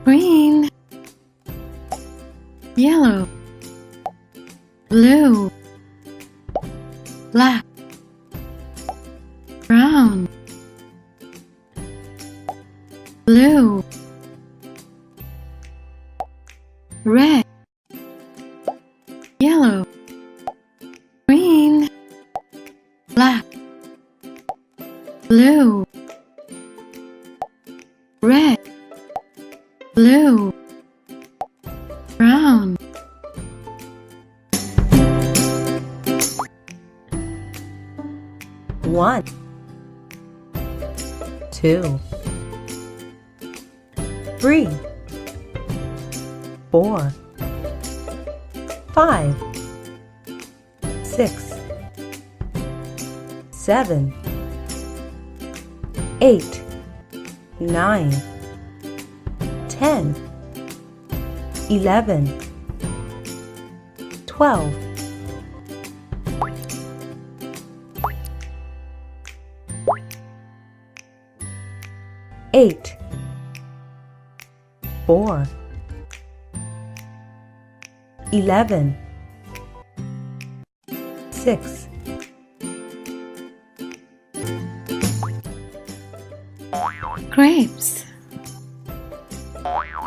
green, yellow, blue, black, brown, blue, red, yellow, green, black, blue, red, blue, brown. One, two, three, 4, 5, 6, 7, 8, 9, 10, 11, 12, 8, 4, 11, 6, Grapes,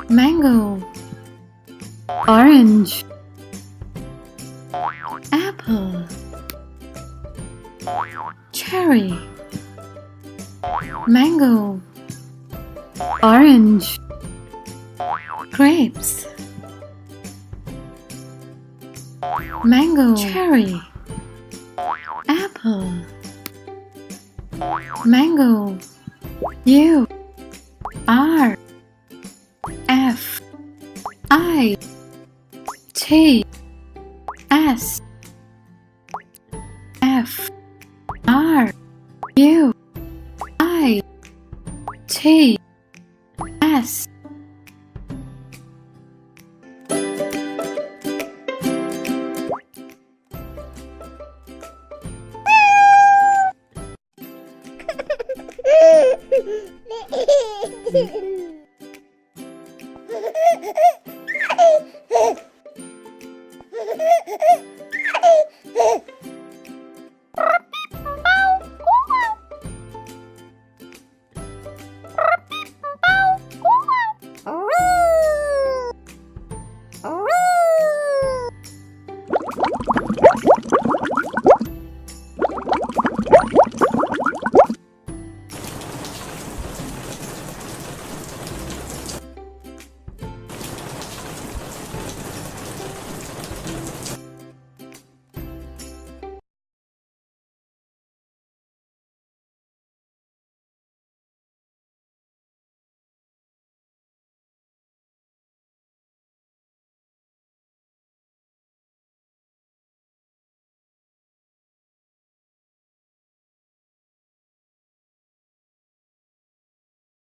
mango, orange, apple, cherry, mango, orange, grapes, mango, cherry, apple, mango. U R F I T S F R U I T S.